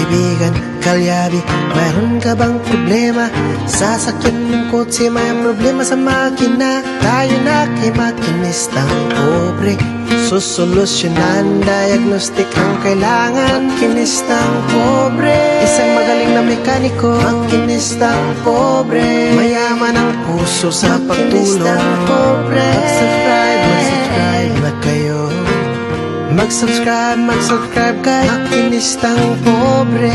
kaibigan, kalyabi, mayroon ka bang problema? Sasakyan ng kotse, may problema sa makina. Tayo na kay makinistang pobre, susolusyonan, diagnostic ang kailangan. Makinistang pobre, isang magaling na mekaniko. Makinistang pobre, mayaman ang puso sa pagtulong. Mag-subscribe na kayo. Mag-subscribe kay Makinistang Pobre.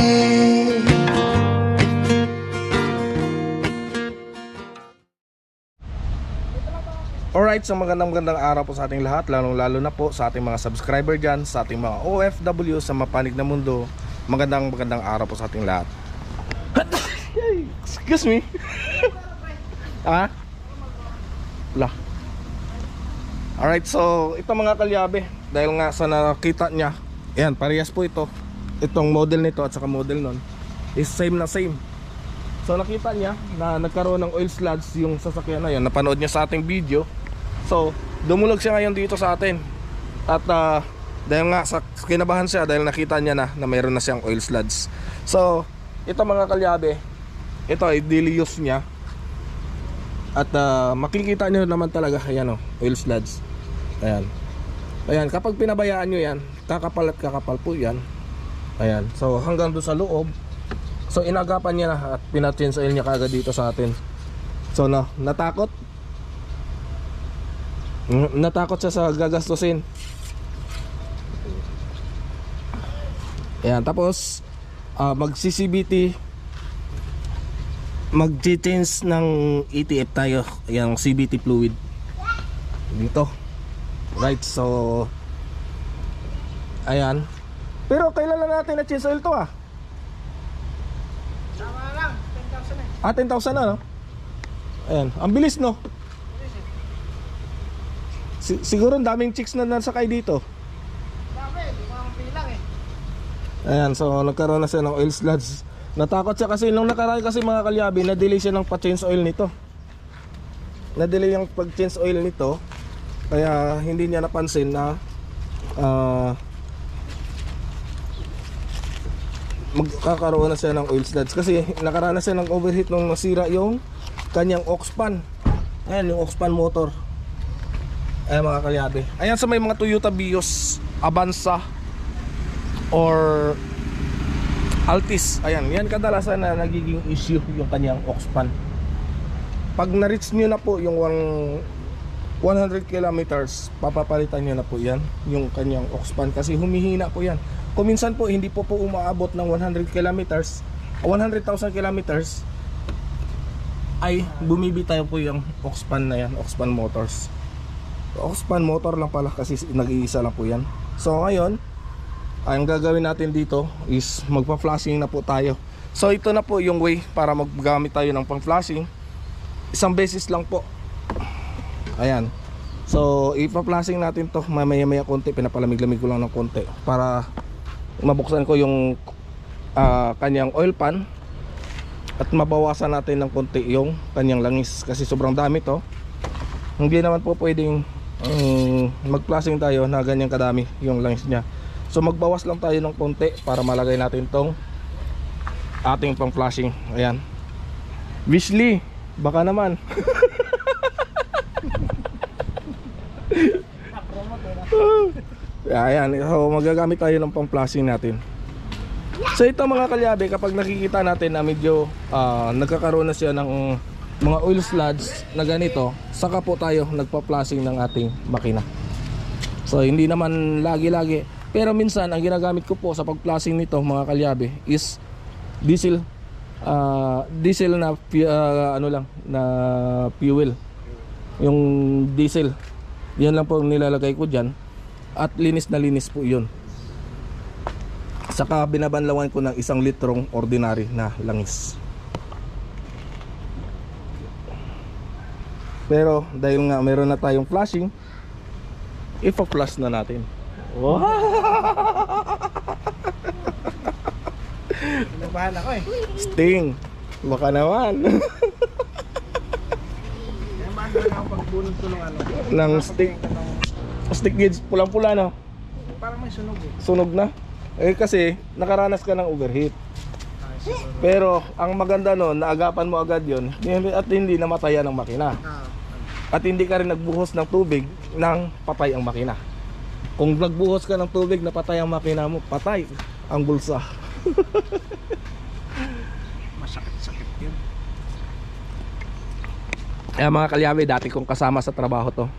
Alright, so magandang araw po sa ating lahat, lalo na po sa ating mga subscriber dyan, sa ating mga OFW sa mapanig na mundo. Magandang araw po sa ating lahat. Excuse me. Ah? Lah. Alright, so ito mga kalyabe, dahil nga sa nakita niya, yan, parehas po ito. Itong model nito at saka model nun is same na same. So nakita niya na nagkaroon ng oil sludge yung sasakyan na yan. Napanood niya sa ating video. So dumulog siya ngayon dito sa atin. At dahil nga sa kinabahan siya dahil nakita niya na mayroon na siyang oil sludge. So ito mga kalyabe, ito ay daily use niya. At makikita nyo naman talaga, ayan o, oil sludge. Ayan, kapag pinabayaan nyo yan, kakapal at kakapal po yan. Ayan, so hanggang doon sa loob. So inagapan niya na at pinachange oil niya kagad dito sa atin. So natakot siya sa gagastusin. Ayan, tapos mag-CCBT, mag-change ng ETF tayo, yung CBT fluid dito. Right, so ayan. Pero kailan lang natin na-change oil to ah? Tama lang, 10,000 eh. 10,000 na no? Ayan, ang bilis no? Siguro ang daming chicks na nasakay dito. Dami, di mo ang bilang eh. Ayan, so nagkaroon na siya ng oil sludge. Natakot siya kasi nung nakaraan kasi mga kalyabi, na-delay siya ng pa-change oil nito. Na-delay yung pag-change oil nito. Kaya hindi niya napansin na magkakaroon na siya ng oil sludge. Kasi nakaranas siya ng overheat nung nasira yung kanyang aux pan. Ayan yung aux pan motor. Ayan mga kalyabi. Ayan sa may mga Toyota Vios, Avanza or Altis, ayan, yan kadalasan na nagiging issue yung kanyang aux pan. Pag na-reach nyo na po yung 100 kilometers, papapalitan nyo na po yan, yung kanyang aux pan, kasi humihina po yan. Kung minsan po, hindi po umaabot ng 100 kilometers, 100,000 kilometers, ay bumibitaw po yung aux pan na yan, aux pan motors. Aux pan motor lang pala kasi nag-iisa lang po yan. So ngayon, ang gagawin natin dito is magpa-flashing na po tayo. So ito na po yung way para maggamit tayo ng pang-flashing. Isang beses lang po. Ayan. So ipa-flashing natin to maya-maya konti, pinapalamig-lamig ko lang ng konti para mabuksan ko yung kanyang oil pan at mabawasan natin ng konti yung kanyang langis kasi sobrang dami to. Hindi naman po pwedeng mag-flashing tayo na ganyan kadami yung langis niya. So magbawas lang tayo ng konti para malagay natin tong ating pang flashing. Ayan, Wishley, baka naman. Ayan, so magagamit tayo ng pang flashing natin. So ito mga kalyabe, kapag nakikita natin na medyo nagkakaroon na siya ng mga oil sludge na ganito, saka po tayo nagpa-flashing ng ating makina. So hindi naman lagi-lagi, pero minsan ang ginagamit ko po sa pag-flashing nito mga kalyabe is diesel na ano lang na fuel. Yung diesel, yan lang po nilalagay ko diyan at linis na linis po 'yun. Saka binabanlawan ko ng 1 litrong ordinary na langis. Pero dahil nga meron na tayong flashing, ipa-flash na natin. Wow! Pinabahan ako eh. Sting, baka naman. Kaya bago na ako pagbunod ko ng ano. Ng stick gauge, pulang-pula no? Parang may sunog eh. Sunog na. Eh kasi nakaranas ka ng overheat. Pero ang maganda nun, naagapan mo agad yon at hindi namatayan ang makina. At hindi ka rin nagbuhos ng tubig nang patay ang makina. Kung nagbuhos ka ng tubig na patay ang makina mo, patay ang bulsa. Masakit-sakit yun. Kaya mga kalyabe, dati kong kasama sa trabaho to.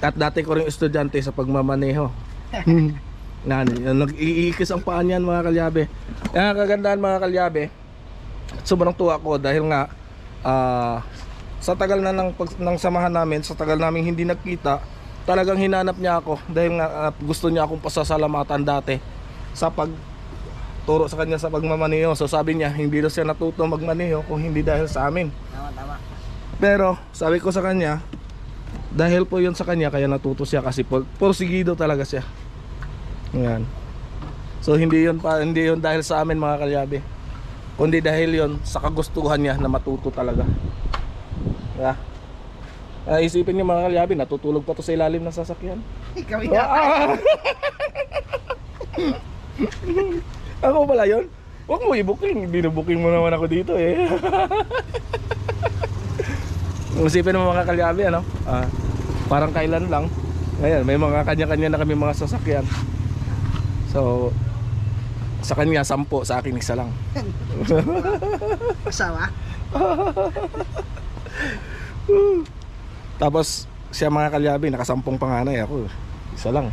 At dati ko rin estudyante sa pagmamaneho. Nag-iikis ang paa niyan mga kalyabe. Kaya kagandahan mga kalyabe, sobrang tuwa ko dahil nga sa tagal na ng samahan namin, sa tagal naming hindi nagkita, talagang hinanap niya ako dahil nga gusto niya akong pasasalamatan dati sa pagturo sa kanya sa pagmamaneho. So sabi niya, hindi daw siya natuto magmaneho kung hindi dahil sa amin. Tama. Pero sabi ko sa kanya, dahil po yun sa kanya kaya natuto siya kasi porsigido talaga siya. Yan. So hindi yun dahil sa amin mga kalyabe, kundi dahil yun sa kagustuhan niya na matuto talaga. Yeah. Isipin niyo mga kalyabe, natutulog pa to sa ilalim ng sasakyan. Ikaw yan. Ako pala yun. Huwag mo i-booking, binubuking mo naman ako dito eh. Isipin mo mga kalyabe, ano? Parang kailan lang. Ngayon, may mga kanya-kanya na kami mga sasakyan. So, sa kanya 10, sa akin 1 lang. Asawa? Tapos, siya mga kalyabe, naka-10 panganay ako. 1 lang.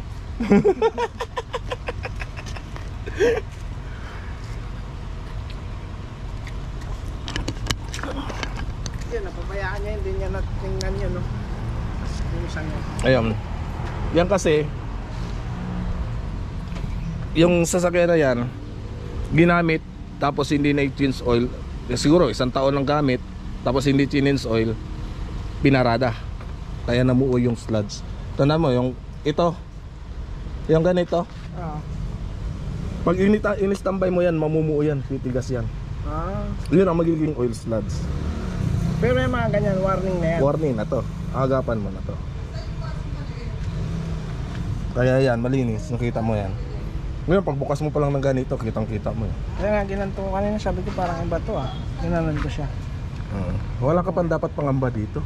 Yun, napabayaan niya, hindi niya natingnan yun, no? Yung isang yun. Ayun. Yan kasi yung sasakyan na yan ginamit tapos hindi na i-change oil. Siguro 1 taon lang gamit tapos hindi change oil, pinarada. Kaya namuo yung sludge. Tandaan mo yung ito, yung ganito, Oo. pag in-standby mo yan, mamumuo yan, titigas yan. Yun ang magiging oil sludge. Pero may mga ganyan, warning na yan. Warning na to, agapan mo na to. Kaya yan, malinis, nakita mo yan. Ngayon, pagbukas mo pa lang ng ganito, kitang-kita mo. Kaya nga, ginanto ko kanina, sabi ko parang iba to Ginanon ko siya. Wala ka pang dapat pangamba dito.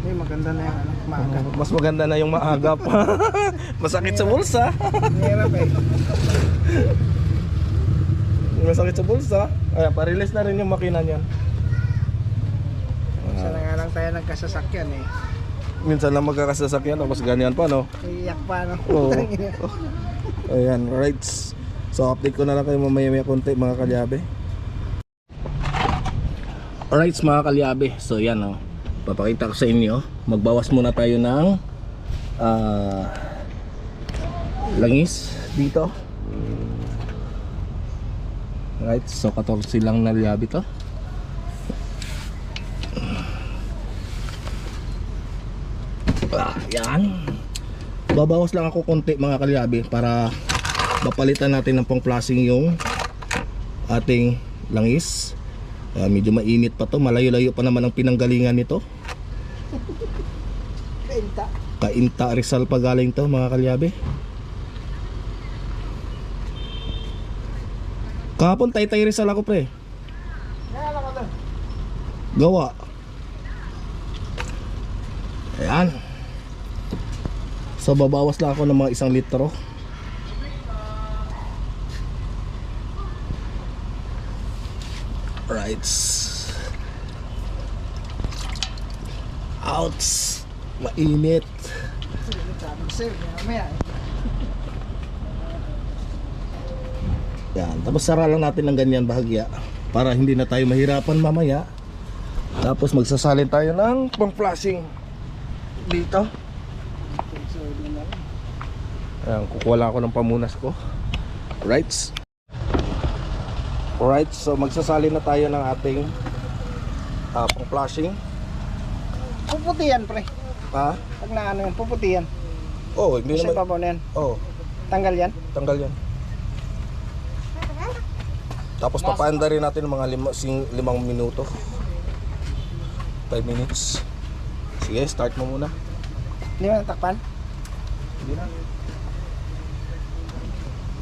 Hindi, maganda na yung maaga. Mas maganda na yung maaga pa. Masakit sa bulsa. Mahirap eh. Masakit sa bulsa. Kaya pa-release na rin yung makina niyan. Isa na nga lang tayo nagkasasakyan eh. Minsan lang magkakasasakyan tapos ganyan pa, no? Iyak pa, no? Oo. Ayan, right. So update ko na lang kayo mamaya konti mga kalyabe. Alright mga kalyabe. So yan, oh. Papakita ko sa inyo. Magbawas muna tayo ng langis dito. Right, so 14 lang na liyabi to. Yan. Babawas lang ako konti mga kalyabi para mapalitan natin ng pang-flashing yung ating langis. Medyo mainit pa to, malayo-layo pa naman ang pinanggalingan nito. Kainta Rizal pa galing to mga kalyabi. Kahapon Taytay Rizal ako pre. Gawa. Ayan. So babawas lang ako ng mga 1 litro. Right. Outs. Mainit. Yan. Tapos sara lang natin ng ganyan bahagya para hindi na tayo mahirapan mamaya. Tapos magsasalin tayo ng pang-flashing dito. Ayan, kukuha lang ako ng pamunas ko. Right. Alright, so magsasalin na tayo ng ating pang-flashing. Puputi yan, pre. Ha? Pag naano yan, puputi yan. Oh, hindi Sa naman. ibabaw na yan. Oh, Tanggal yan. tanggal yan. Tapos papaanda rin natin mga 5 minuto. 5 minutes. Sige, start mo muna. Hindi mo natakpan? Hindi na.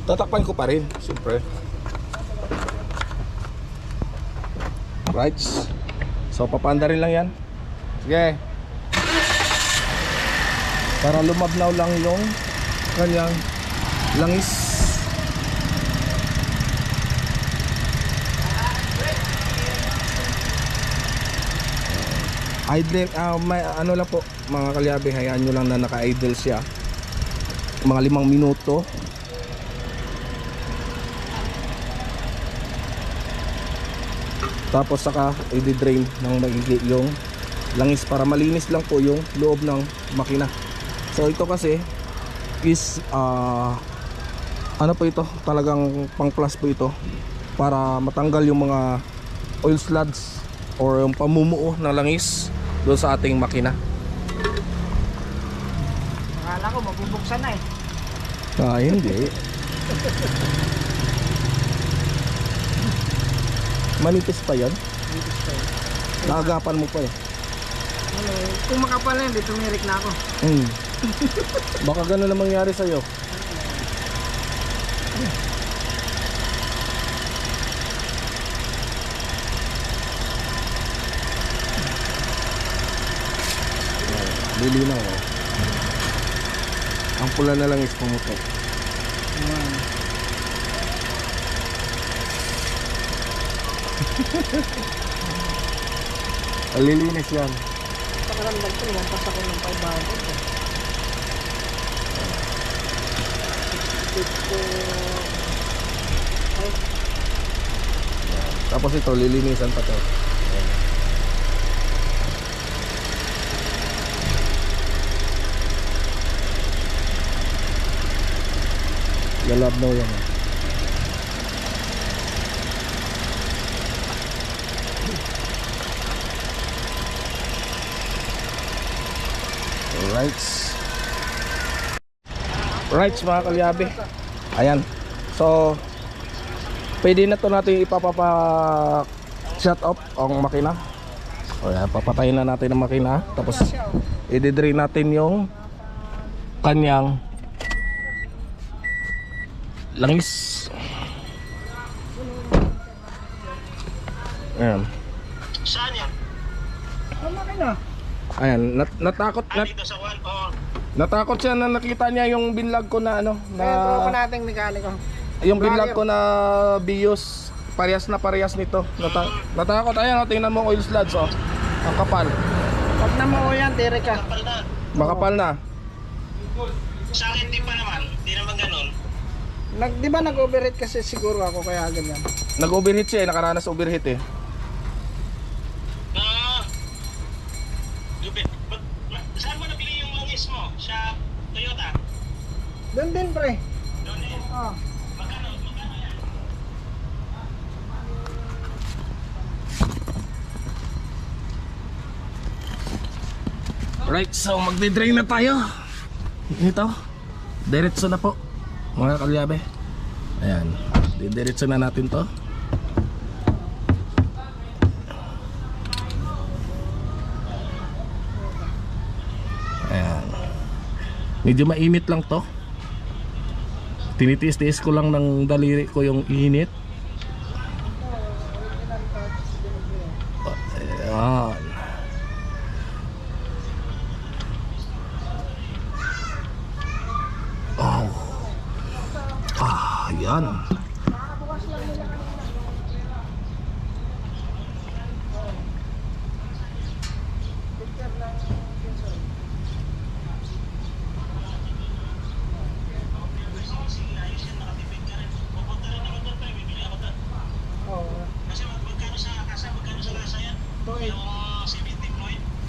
tatakpan ko pa rin, siyempre. Right. So papanda rin lang yan. Sige. Para lumabnaw lang yung kanyang langis. Idle, may ano lang po mga kalyabe, hayaan nyo lang na naka-idle siya mga 5 minuto. Tapos saka i-drain ng maigi yung langis para malinis lang po yung loob ng makina. So ito kasi is ano po ito, talagang pang plus po ito para matanggal yung mga oil sludge or yung pamumuo ng langis doon sa ating makina. Akala ko mabubuksan na eh. Hindi. Manipis pa yan. Manipis pa yun. Naagapan mo pa eh. Ano, kung makapal na yun, di tumirik na ako. Baka gano'n na mangyari sa'yo. Lilinaw oh. Ang pula na lang is pumutok. Lilinis yan. Pakaramdam ko, lumampas ako ng 500 eh. Tapos ito, lilinisan pa to. Lalabnaw yan. Right mga kalyabe. Ayan. So pwede na to natin ipapapa shut off ang makina. O yan, papatayin na natin ang makina. Tapos i-drain natin yung kanyang langis. Ayan. Saan yan? Ang makina. Ayan, natakot siya na nakita niya yung binlog ko na ano Kaya tropa na nating mekaniko. yung binlog ko na Bios, parehas na parehas nito. Natakot. Ayan, oh, tingnan mo oil sludge oh. Ang kapal. Pag namuo yan, tiri ka. Makapal na. Sa akin di pa naman. Di naman ganun. Di ba nag-overheat kasi siguro ako kaya ganyan. Nag-overheat siya, nakaranas overheat eh. Lupit. Saan mo nabili yung langis mo? Sa Toyota? Doon din pre. Doon eh. Oh. Magkano yan? Right, so magdi-drain na tayo. Ito. Diretso na po mga kalyabe. Ayan, diretso na natin to. Ayan. Medyo mainit lang to. Tinitiis-tiis ko lang ng daliri ko yung init. Ayan. Oh. Ayan. Kasi magkano sa kasa, magkano sa lasa yan? Yung 70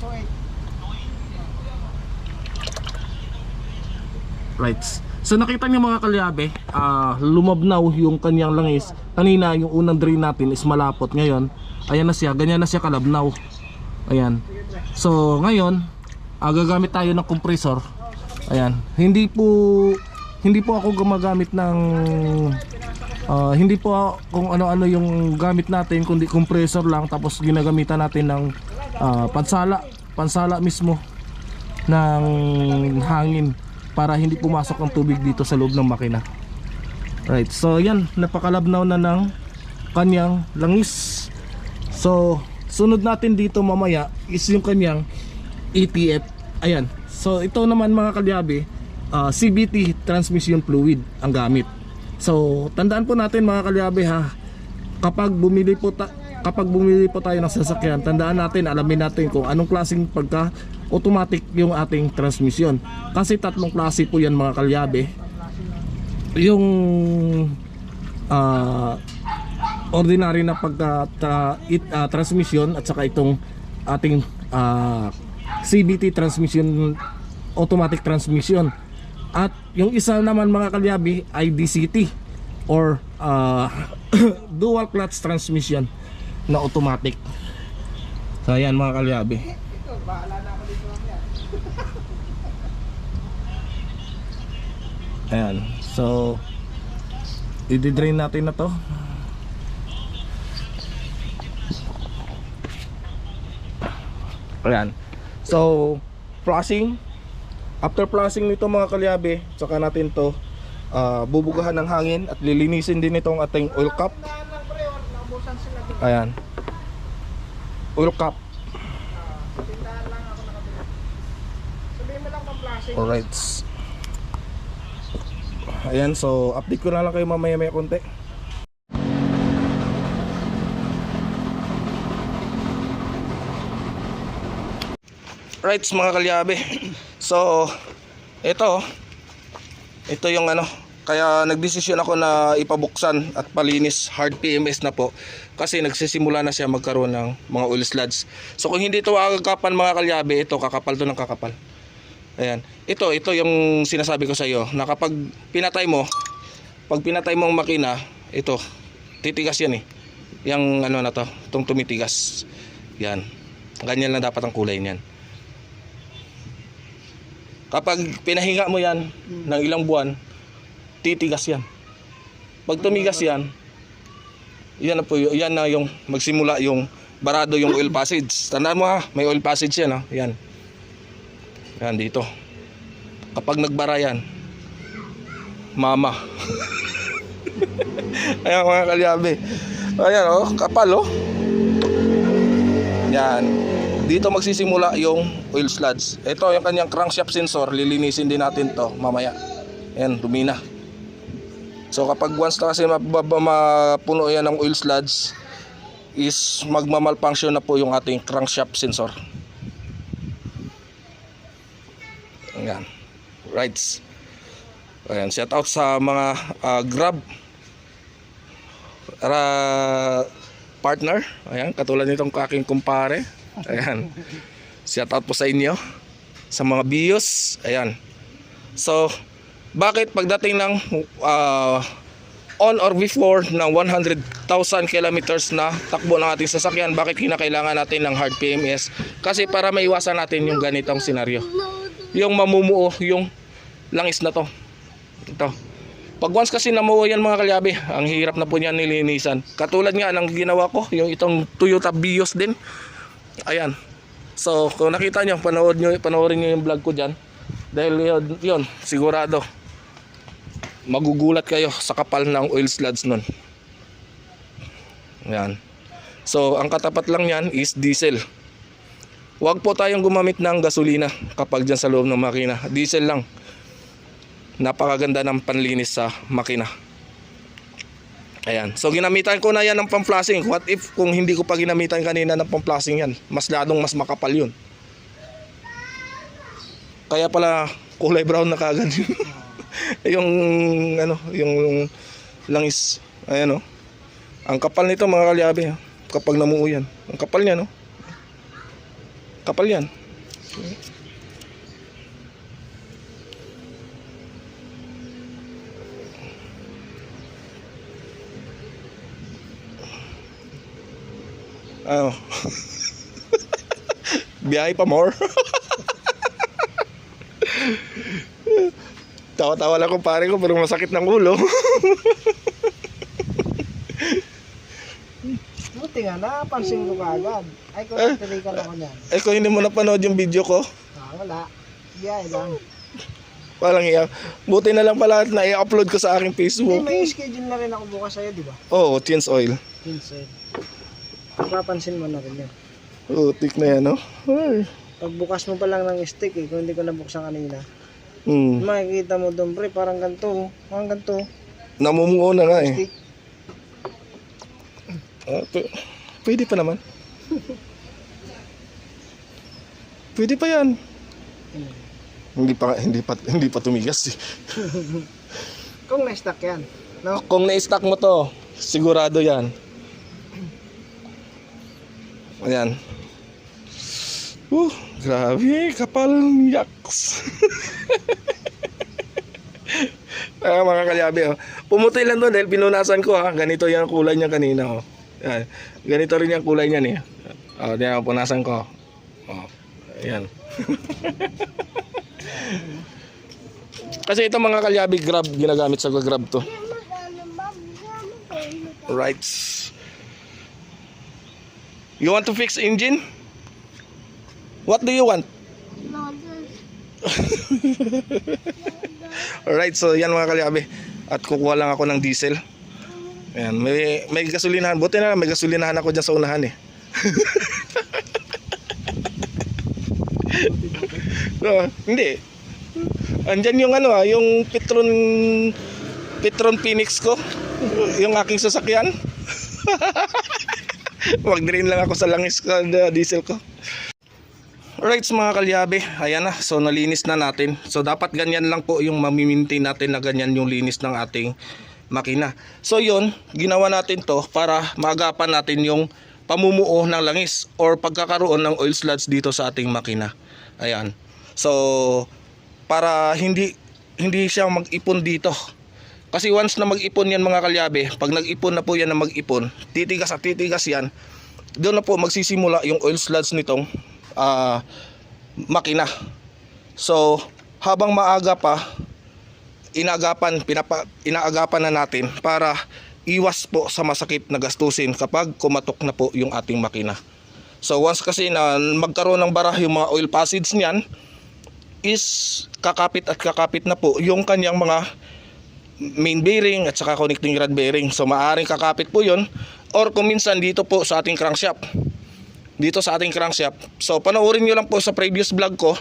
Floyd? Right. So nakita niyo mga kalyabe, lumabnaw yung kanyang langis. Kanina yung unang drain natin is malapot. Ngayon, ayan na siya, ganyan na siya kalabnaw. Ayan. So ngayon, gagamit tayo ng compressor. Ayan. Hindi po ako gumagamit ng hindi po kung ano-ano yung gamit natin, kundi compressor lang, tapos ginagamitan natin ng pansala mismo ng hangin para hindi pumasok ang tubig dito sa loob ng makina. Right, so yan, napakalabnaw na ng kanyang langis. So, sunod natin dito mamaya is yung kanyang ATF. Ayan, so ito naman mga kalyabe, CVT transmission fluid ang gamit. So, tandaan po natin mga kalyabe ha, kapag bumili po tayo ng sasakyan, tandaan natin, alamin natin kung anong klaseng pagka automatic yung ating transmission. Kasi tatlong klase po yan mga kalyabe. Yung ordinary na pagka transmission at saka itong ating CVT transmission, automatic transmission. At yung isa naman mga kalyabe ay DCT or dual clutch transmission na automatic. So ayan mga kalyabe. Ito, bahala na ako dito mamaya. Ayan. So i-drain natin na to. Ayan. So flushing. After flushing nito mga kalyabe, saka natin to bubugahan ng hangin at lilinisin din itong ating oil cap. Tindahan lang pre, naubusan sila dito. Ayan. Oil cap. Tindahan lang ako nakabili. Sabihin mo lang pang plastic. Alright. Ayan, so update ko na lang kayo mamaya konti. Right mga kalyabe. So ito yung ano, kaya nagdesisyon ako na ipabuksan at palinis hard PMS na po kasi nagsisimula na siya magkaroon ng mga oil sludge. So kung hindi ito agakapan mga kalyabe, ito kakapal to ng kakapal. Ayan. Ito yung sinasabi ko sa iyo na kapag pinatay mo, pag pinatay mo ang makina, ito titigas yan eh. Yang ano na to, itong tumitigas. Yan. Ganyan lang dapat ang kulay niyan. Kapag pinahinga mo yan ng ilang buwan, titigas yan. Pag tumigas yan, yan na po, yan na yung magsimula yung barado yung oil passage. Tandaan mo ha, may oil passage yan ha. Yan. Yan dito. Kapag nagbara yan, mama. Ayan mga kalyabe. Ayan oh, kapal oh. Yan. Dito magsisimula yung oil sludge. Ito yung kanyang crankshaft sensor, lilinisin din natin to mamaya. Ayan, dumi na. So kapag once na kasi mapuno yan ng oil sludge, is magmamalfunction na po yung ating crankshaft sensor. Ayan. Rights. Ayan, shout out sa mga Grab partner. Ayan, katulad nitong aking kumpare. Ayan. Shout out po sa inyo. Sa mga bios. Ayan. So, bakit pagdating ng on or before ng 100,000 kilometers na takbo ng ating sasakyan, bakit kinakailangan natin ng hard PMS? Kasi para maiwasan natin yung ganitong senaryo. Yung mamumuo yung langis na to. Ito. Pag once kasi namuo yan mga kalyabe, ang hirap na po niyan nilinisan. Katulad nga ng ginawa ko, yung itong Toyota Vios din. Ayan. So kung nakita nyo, panoorin nyo yung vlog ko dyan. Dahil yun, sigurado magugulat kayo sa kapal ng oil sludge nun. Ayan. So ang katapat lang yan is diesel. Huwag po tayong gumamit ng gasolina kapag dyan sa loob ng makina. Diesel lang. Napakaganda ng panlinis sa makina. Ayan. So ginamitan ko na yan ng pang-flashing. What if kung hindi ko pa ginamitan kanina ng pang-flashing yan? Mas makapal yun. Kaya pala kulay brown na kagad yun. yung ano, yung langis. Ayan o. Ang kapal nito mga kalyabe. Kapag namuo yan. Ang kapal niya no. Kapal yan. Ano? Biyahe pa more. Tawa-tawa lang kumpare ko pero masakit ng ulo. Buti nga, napansin ko kaagad. Ay, kung natuloy ka lang ako niyan. Kung hindi mo napanood yung video ko, Wala. Biyahe lang. Walang iya. Buti na lang pala na i-upload ko sa aking Hindi, Facebook. may schedule na rin ako bukas sa'yo, di ba? Oo, Change oil. Inside. Papansin mo na rin yan. Utik na yan, no? Ay. Pagbukas mo pa lang ng stick eh, kung hindi ko nabuksan kanina. Hmm. Makikita mo doon pre, parang ganito. Parang ganito. Namumuo na nga eh. Stick. Pwede pa naman. Pwede pa yan. Hindi pa tumigas eh. Kung na-stack yan. No? Kung na-stack mo to, sigurado yan. Ayan. Grabe, kapal yaks. Mga kalyabe, oh. Pumuti lang to dahil pinunasan ko ha. Ganito yung kulay niya kanina. Oh. Ayan. Ganito rin yung kulay niya eh. Oh, diyan punasan ko. Oh. Ayan. Kasi ito mga kalyabe, grab, ginagamit sa grab to. Right. You want to fix engine? What do you want? Alright, so yan mga kalyabe. At kukuha lang ako ng diesel. Ayan, may gasolinahan. Buti na lang, may gasolinahan ako dyan sa unahan eh. No, hindi. Andyan yung ano yung Petron Phoenix ko. Yung aking sasakyan. Mag-drain lang ako sa langis ko, diesel ko. Alright mga kalyabe, ayan na, so nalinis na natin. So dapat ganyan lang po yung mamimintain natin na ganyan yung linis ng ating makina. So yun, ginawa natin to para maagapan natin yung pamumuo ng langis or pagkakaroon ng oil sludge dito sa ating makina. Ayan. So para hindi siya mag-ipon dito. Kasi once na mag-ipon yan mga kalyabe, pag nag-ipon na po yan na mag-ipon, titigas at titigas yan, doon na po magsisimula yung oil sludge nitong makina. So habang maaga pa, inaagapan na natin para iwas po sa masakit na gastusin kapag kumatok na po yung ating makina. So once kasi na magkaroon ng bara yung mga oil passage niyan, is kakapit na po yung kanyang mga main bearing at saka connecting rod bearing. So maaaring kakapit po yun, or kung minsan dito po sa ating crankshaft. So panoorin nyo lang po sa previous vlog ko,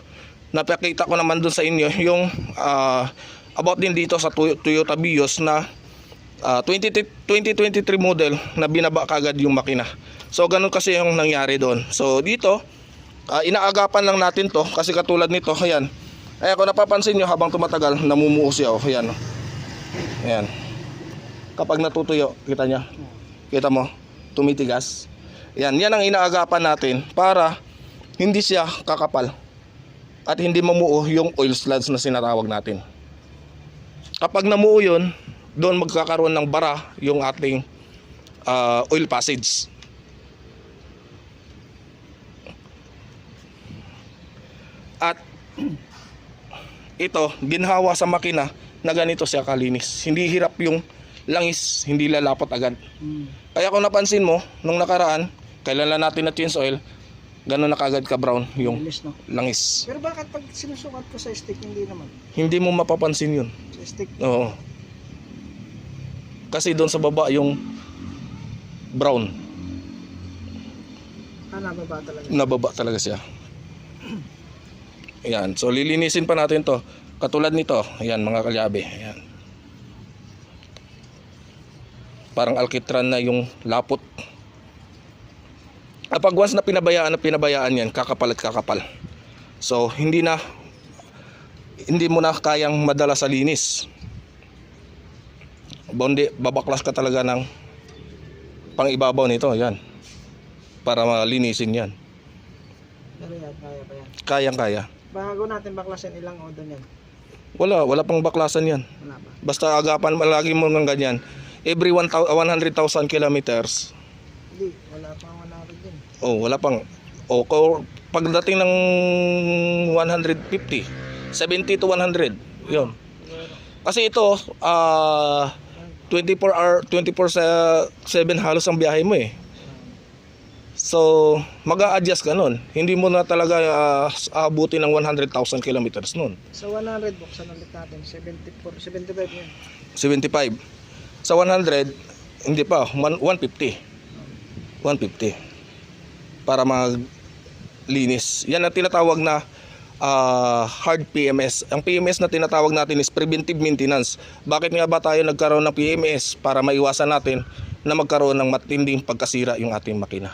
napakita ko naman dun sa inyo yung about din dito sa Toyota Vios na 2023 model na binaba kagad yung makina. So ganun kasi yung nangyari doon. So dito inaagapan lang natin to kasi katulad nito, ayan. Ayan, kung napapansin nyo habang tumatagal, namumuo siya, oh. Ayan, oh. Ayan. Kapag natutuyo, kita nyo? Kita mo? Tumitigas. Ayan, yan ang inaagapan natin para hindi siya kakapal at hindi mamuo yung oil sludge na sinatawag natin. Kapag namuo yun, doon magkakaroon ng bara yung ating oil passage. At ito, ginhawa sa makina na ganito siya kalinis. Hindi hirap yung langis, hindi lalapot agad. Kaya kung napansin mo, nung nakaraan, kailan lang natin na change oil, gano'n na kagad ka brown yung Bilis, no? langis. Pero bakit pag sinusukat ko sa stick, hindi naman? Hindi mo mapapansin yun. Sa stick, Oo. Kasi doon sa baba yung brown, nababa talaga. nababa talaga siya. Ayan, so lilinisin pa natin to. Katulad nito, ayan mga kalyabe, ayan. Parang alkitran na yung lapot. Kapag once na pinabayaan yan, kakapal at kakapal. So hindi mo na kayang madala sa linis. Bondi, babaklas ka talaga ng pang-ibabaw nito, ayan. Para malinisin yan. Pero yan, kaya pa yan. Kayang-kaya. Bago natin baklasin, ilang odo yan? Wala pang baklasan yan. Wala ba? Basta agapan malagi mo ng ganyan. Every 100,000 kilometers. Hindi, wala pa 100 din. Oh, wala pang. Oh, pagdating ng 150, 70 to 100. 'Yon. Kasi ito 24/7 halos ang biyahe mo eh. So, mag-a-adjust ka nun. Hindi mo na talaga aabutin ng 100,000 kilometers nun. Sa 100, buksan ulit natin. 74, 75 yan. 75. Sa 100, hindi pa, 150. 150. Para maglinis. Yan ang tinatawag na hard PMS. Ang PMS na tinatawag natin is preventive maintenance. Bakit nga ba tayo nagkaroon ng PMS? Para maiwasan natin na magkaroon ng matinding pagkasira yung ating makina.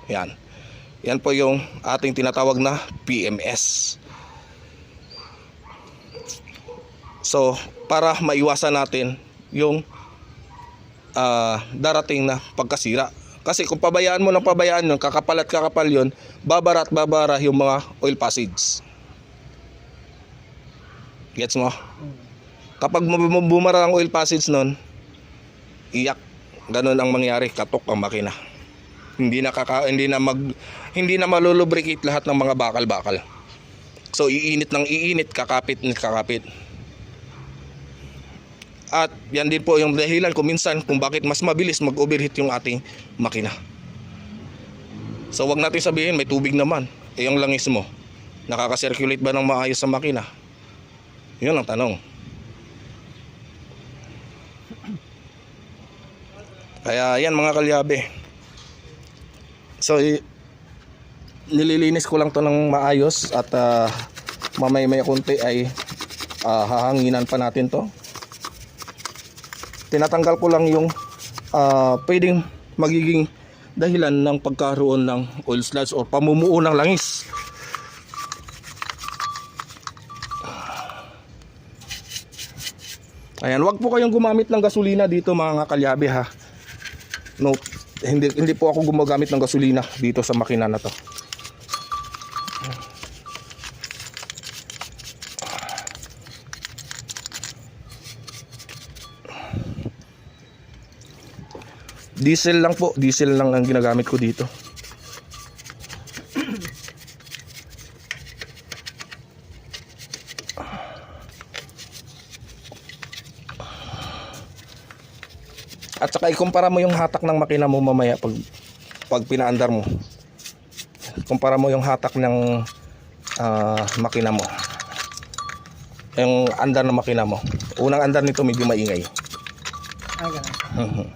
Yan. Yan po yung ating tinatawag na PMS. So, para maiwasan natin yung darating na pagkasira. Kasi kung pabayaan mo ng pabayaan yun, kakapal at kakapal yun, babara at babara yung mga oil passage. Gets mo? Kapag bumara ang oil passage nun, iyak. Ganun ang mangyari, katok ang makina. Hindi na malulubricate lahat ng mga bakal-bakal. So iinit ng iinit, kakapit ng kakapit. At yan din po yung dahilan kung minsan kung bakit mas mabilis mag-overheat yung ating makina. So wag natin sabihin may tubig naman. Yung langis mo, nakaka-circulate ba ng maayos sa makina? Yun ang tanong. Kaya yan mga kalyabe. So nililinis ko lang to ng maayos at mamay-maya konti ay hahanginan pa natin to. Tinatanggal ko lang yung pwedeng magiging dahilan ng pagkaroon ng oil sludge o pamumuo ng langis. Ayan, wag po kayong gumamit ng gasolina dito mga kalyabe ha. No, hindi po ako gumagamit ng gasolina dito sa makina na to. Diesel lang po, diesel lang ang ginagamit ko dito. At saka ikumpara mo yung hatak ng makina mo mamaya pag pinaandar mo. Kumpara mo yung hatak ng makina mo. Yung andar ng makina mo. Unang andar nito medyo maingay. Ganun.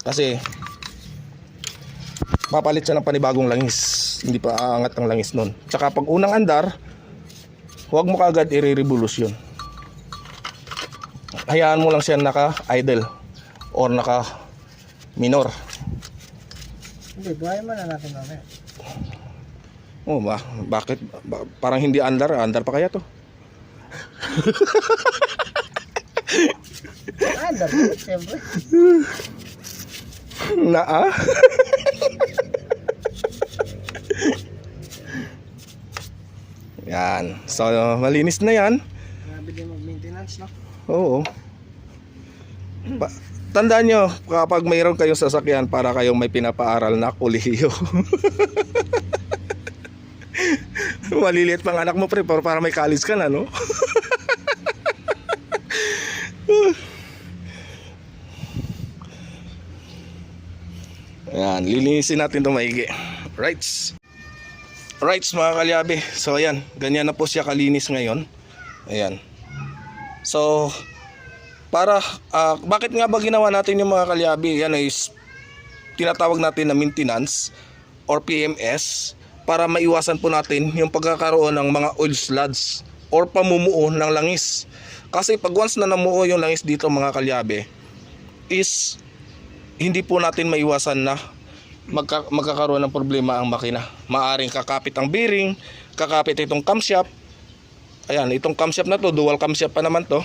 Kasi papalit siya ng panibagong langis. Hindi pa aangat ang langis nun. Tsaka pag unang andar, huwag mo kaagad i-revolve. Hayaan mo lang siya naka-idle or naka-minor. Hindi, buhayin mo na natin mamaya. Oh, bakit? Parang hindi andar. Andar pa kaya to? Andar, siyempre. Yan. So, malinis na yan. Grabe din mag-maintenance, no? Oo. Tandaan nyo, kapag mayroon kayong sasakyan, para kayong may pinapaaral na kolehiyo. Maliliit pang anak mo, pre, para may college ka na, no? Ayan, lilinisin natin ito maigi. Rights mga kalyabe. So ayan, ganyan na po siya kalinis ngayon. Ayan. So para bakit nga ba ginawa natin yung mga kalyabe? Yan is tinatawag natin na maintenance or PMS para maiwasan po natin yung pagkakaroon ng mga oil sludge or pamumuo ng langis. Kasi pag once na namuo yung langis dito mga kalyabe is hindi po natin maiwasan na magkakaroon ng problema ang makina. Maaring kakapit ang bearing, kakapit itong camshaft. Ayan, itong camshaft na to, dual camshaft pa naman to.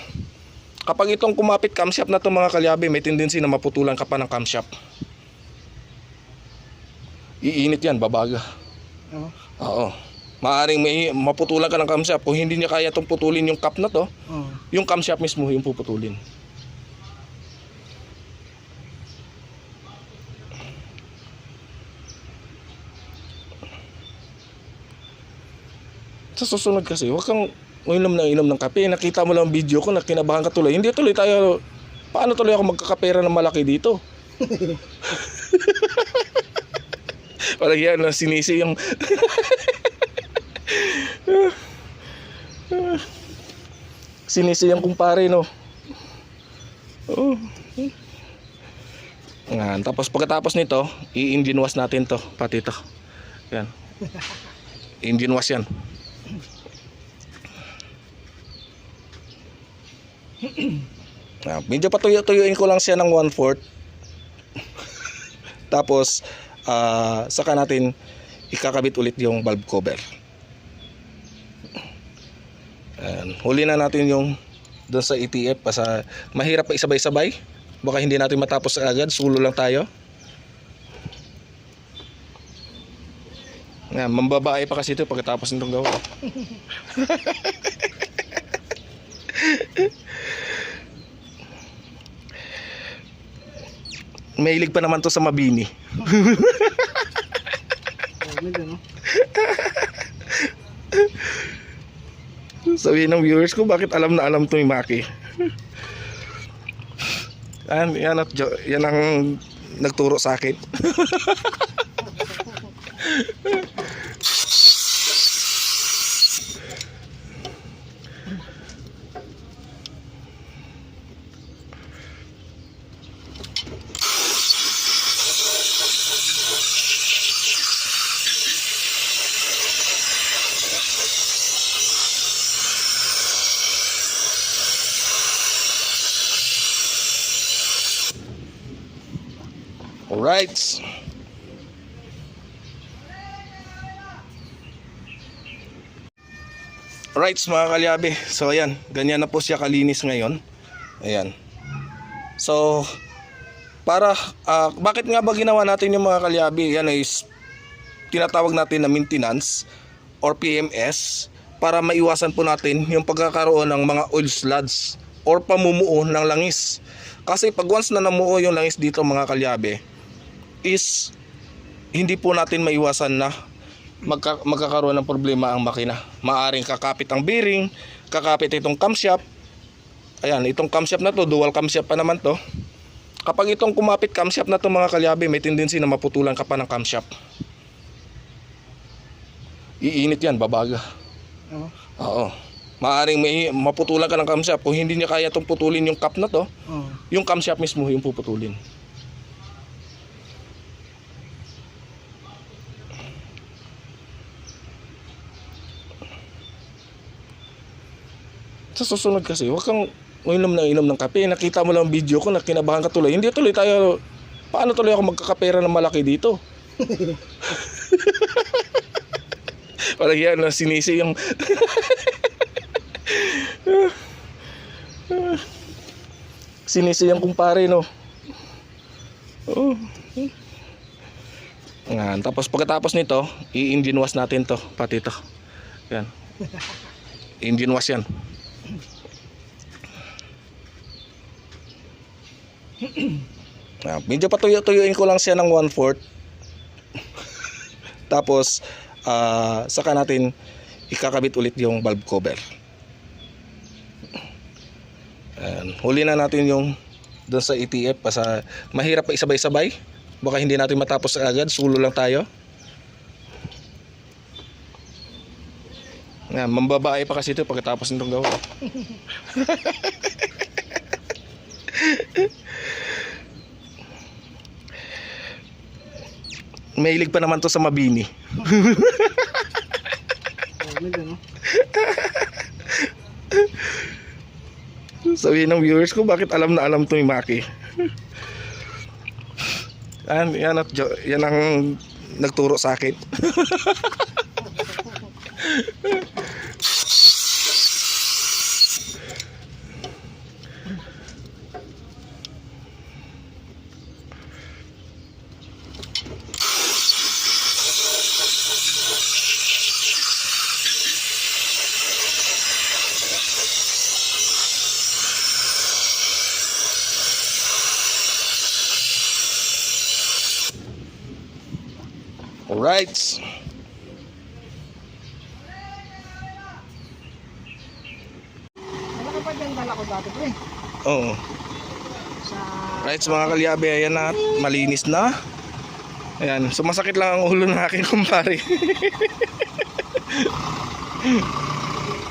Kapag itong kumapit camshaft na to mga kalyabe, may tendency na maputulan ka pa ng camshaft. Iinit yan, babaga. Oo. Maaring maputulan ka ng camshaft. Kung hindi niya kaya itong putulin yung cap na to, yung camshaft mismo yung puputulin. Sa susunod kasi, huwag kang inom ng kape. Nakita mo lang ang video ko na kinabahan ka tuloy. Hindi tuloy tayo, paano tuloy ako magkakapera ng malaki dito? Parang yan, sinisi yung sinisi yung kumpare, no? Oh. Yan. Tapos pagkatapos nito, i-engine wash natin to, pati to. Yan. Engine wash yan. Medyo patuyo-tuyuin ko lang siya ng 1/4. Tapos saka natin ikakabit ulit yung valve cover. Ayan. Huli na natin yung doon sa ETF sa mahirap pa isabay-sabay. Baka hindi natin matapos agad, sulo lang tayo. Ayan, mambabae pa kasi ito pagkatapos nitong gawa. Mahilig pa naman to sa mabini. Sabihin ng viewers ko, bakit alam na alam to ni Maki? Yan ang nagturo sa akin. Alright. Alright mga kalyabe. So ayan, ganyan na po siya kalinis ngayon. Ayan. So para bakit nga ba ginawa natin yung mga kalyabe? Yan is tinatawag natin na maintenance or PMS para maiwasan po natin yung pagkakaroon ng mga oil sludge or pamumuo ng langis. Kasi pag once na namuo yung langis dito mga kalyabe, is hindi po natin maiwasan na magkakaroon ng problema ang makina. Maaring kakapit ang bearing, kakapit itong camshaft. Ayan, itong camshaft na to, dual camshaft pa naman to. Kapag itong kumapit camshaft na to mga kalyabe, may tendency na maputulan ka pa ng camshaft. Iinit yan, babaga. Oo. Maaring may maputulan ka ng camshaft. Kung hindi niya kaya itong putulin yung cap na to, yung camshaft mismo yung puputulin. Sa susunod kasi, huwag kang inom ng kape. Nakita mo lang ang video ko na kinabahan ka tuloy. Hindi tuloy tayo, paano tuloy ako magkakapera ng malaki dito? Parang yan, sinisi yung sinisi yung kumpare, no? Oh. Yan. Tapos pagkatapos nito, i-engine wash natin to, pati to. Yan. Engine wash yan. Medyo patuyo-tuyuin ko lang siya ng 1/4. Tapos saka natin ikakabit ulit yung valve cover. Ayan. Huli na natin yung doon sa ETF sa mahirap pa isabay-sabay. Baka hindi natin matapos agad, sulo lang tayo. Ayan, mambabae pa kasi ito pagkatapos nitong gawa. Mahilig pa naman to sa mabini. Sabihin ng viewers ko, bakit alam na alam to ni Maki? Yan ang nagturo sa akin. Alright. Malaki pa dyan dala ko dati pre. Oo. Sa Right mga kalyabe, ayan na, malinis na. Ayan, sumasakit lang ang ulo ng aking kumpare.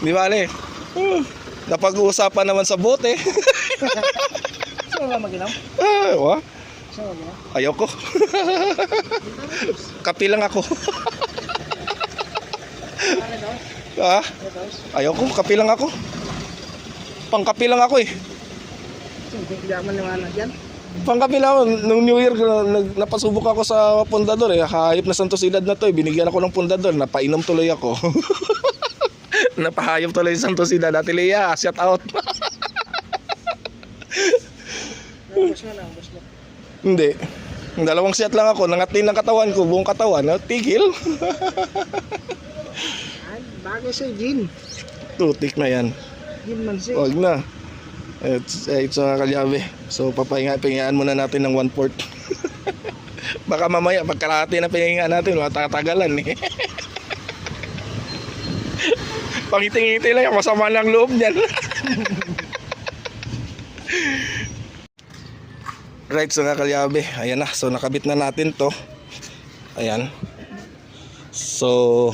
Di bale. Napag-uusapan naman sa bote. Saan ba mag-inom? Wa? Saan mag-inom? Ayoko. Kapi lang ako. Ano daw? Ah, Ano daw? ayoko, kapi lang ako. Pangkapi lang ako eh. Hindi ako maniwala dyan. Pangkapi lang ako. Nung New Year, napasubok ako sa pundador eh. Hayop na santosidad na to eh. Binigyan ako ng pundador. Napainom tuloy ako. Napahayop tuloy yung santosidad. Dati Leia, shout out. Naubos mo, naubos mo. Hindi. Dalawang shot lang ako. Nangatin ng katawan ko. Buong katawan. Tigil. Ay, bagay sa'yo, gin. Tutik na yan. Gin man siya. Huwag na. Ito sa kalyabe. So papahingaan muna natin ng 1/4. Baka mamaya pagkalahati na pinahingaan natin, matatagalan eh. Pangiti-ngiti lang, masama lang loob niyan. Right, so nga kalyabe. Ayan na, so nakabit na natin to. Ayan. So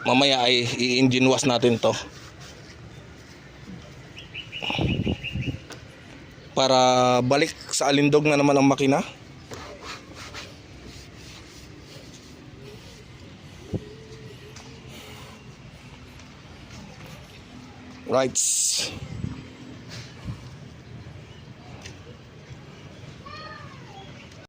mamaya ay i-engine wash natin to para balik sa alindog na naman ang makina. Right.